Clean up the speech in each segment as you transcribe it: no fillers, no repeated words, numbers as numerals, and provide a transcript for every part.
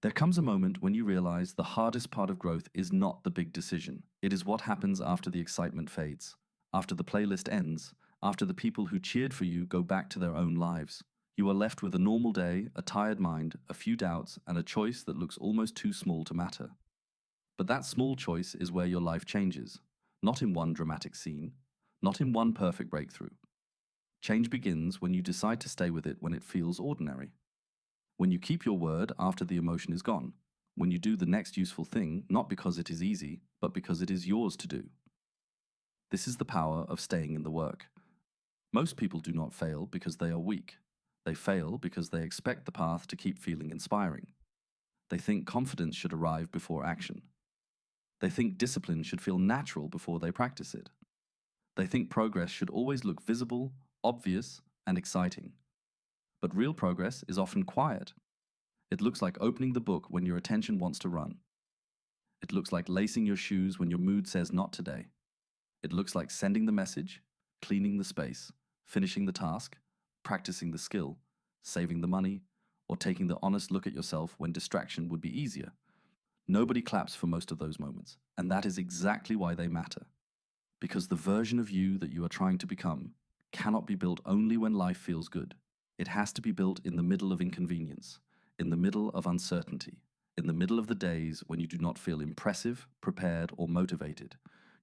There comes a moment when you realize the hardest part of growth is not the big decision. It is what happens after the excitement fades, after the playlist ends, after the people who cheered for you go back to their own lives. You are left with a normal day, a tired mind, a few doubts, and a choice that looks almost too small to matter. But that small choice is where your life changes, not in one dramatic scene, not in one perfect breakthrough. Change begins when you decide to stay with it when it feels ordinary. When you keep your word after the emotion is gone. When you do the next useful thing, not because it is easy, but because it is yours to do. This is the power of staying in the work. Most people do not fail because they are weak. They fail because they expect the path to keep feeling inspiring. They think confidence should arrive before action. They think discipline should feel natural before they practice it. They think progress should always look visible, obvious, and exciting. But real progress is often quiet. It looks like opening the book when your attention wants to run. It looks like lacing your shoes when your mood says not today. It looks like sending the message, cleaning the space, finishing the task, practicing the skill, saving the money, or taking the honest look at yourself when distraction would be easier. Nobody claps for most of those moments, and that is exactly why they matter. Because the version of you that you are trying to become cannot be built only when life feels good. It has to be built in the middle of inconvenience, in the middle of uncertainty, in the middle of the days when you do not feel impressive, prepared, or motivated.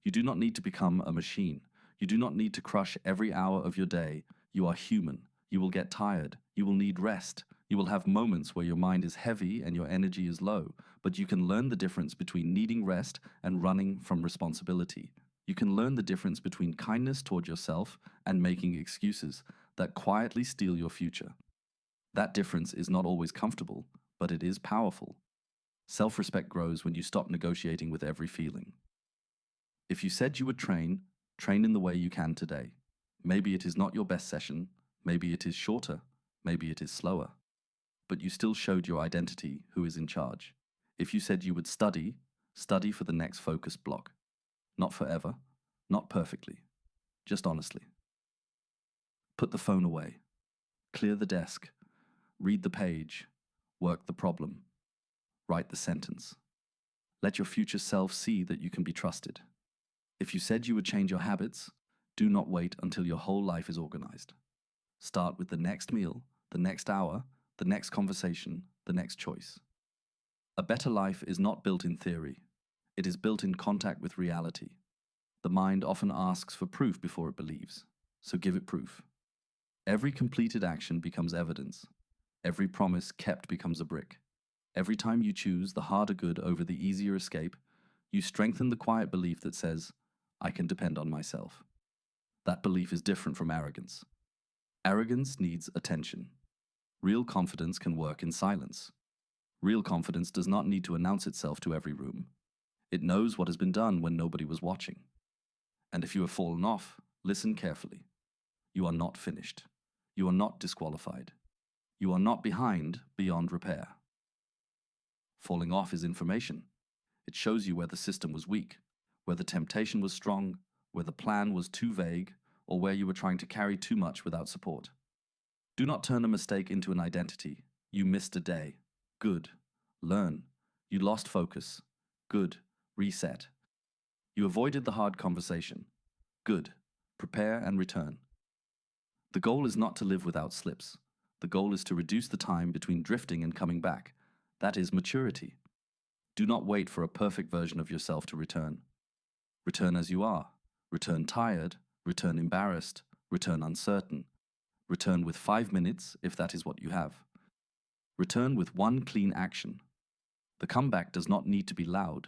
You do not need to become a machine. You do not need to crush every hour of your day. You are human. You will get tired. You will need rest. You will have moments where your mind is heavy and your energy is low, but you can learn the difference between needing rest and running from responsibility. You can learn the difference between kindness toward yourself and making excuses that quietly steal your future. That difference is not always comfortable, but it is powerful. Self-respect grows when you stop negotiating with every feeling. If you said you would train, train in the way you can today. Maybe it is not your best session, maybe it is shorter, maybe it is slower. But you still showed your identity, who is in charge. If you said you would study, study for the next focused block. Not forever, not perfectly, just honestly. Put the phone away. Clear the desk. Read the page. Work the problem. Write the sentence. Let your future self see that you can be trusted. If you said you would change your habits, do not wait until your whole life is organized. Start with the next meal, the next hour, the next conversation, the next choice. A better life is not built in theory. It is built in contact with reality. The mind often asks for proof before it believes, so give it proof. Every completed action becomes evidence. Every promise kept becomes a brick. Every time you choose the harder good over the easier escape, you strengthen the quiet belief that says, I can depend on myself. That belief is different from arrogance. Arrogance needs attention. Real confidence can work in silence. Real confidence does not need to announce itself to every room. It knows what has been done when nobody was watching. And if you have fallen off, listen carefully. You are not finished. You are not disqualified. You are not behind beyond repair. Falling off is information. It shows you where the system was weak, where the temptation was strong, where the plan was too vague, or where you were trying to carry too much without support. Do not turn a mistake into an identity. You missed a day. Good. Learn. You lost focus. Good. Reset. You avoided the hard conversation. Good. Prepare and return. The goal is not to live without slips. The goal is to reduce the time between drifting and coming back. That is maturity. Do not wait for a perfect version of yourself to return. Return as you are. Return tired. Return embarrassed. Return uncertain. Return with 5 minutes, if that is what you have. Return with one clean action. The comeback does not need to be loud.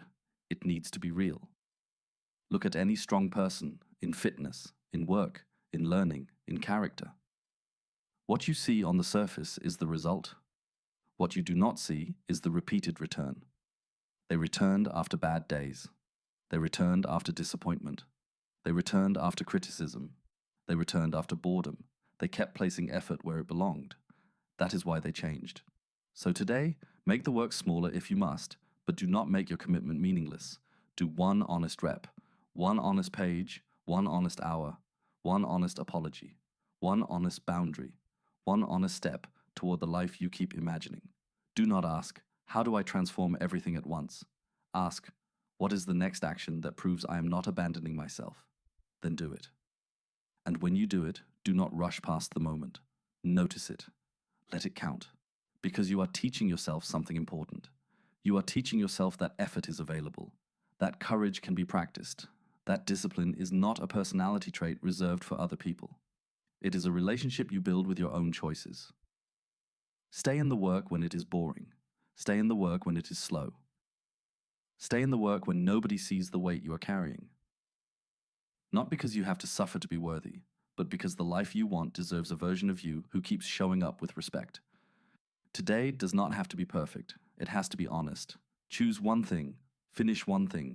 It needs to be real. Look at any strong person, in fitness, in work, in learning, in character. What you see on the surface is the result. What you do not see is the repeated return. They returned after bad days. They returned after disappointment. They returned after criticism. They returned after boredom. They kept placing effort where it belonged. That is why they changed. So today, make the work smaller if you must, but do not make your commitment meaningless. Do one honest rep, one honest page, one honest hour, one honest apology, one honest boundary, one honest step toward the life you keep imagining. Do not ask, How do I transform everything at once? Ask, what is the next action that proves I am not abandoning myself? Then do it. And when you do it, do not rush past the moment. Notice it. Let it count. Because you are teaching yourself something important. You are teaching yourself that effort is available, that courage can be practiced, that discipline is not a personality trait reserved for other people. It is a relationship you build with your own choices. Stay in the work when it is boring. Stay in the work when it is slow. Stay in the work when nobody sees the weight you are carrying. Not because you have to suffer to be worthy, but because the life you want deserves a version of you who keeps showing up with respect. Today does not have to be perfect. It has to be honest. Choose one thing, finish one thing,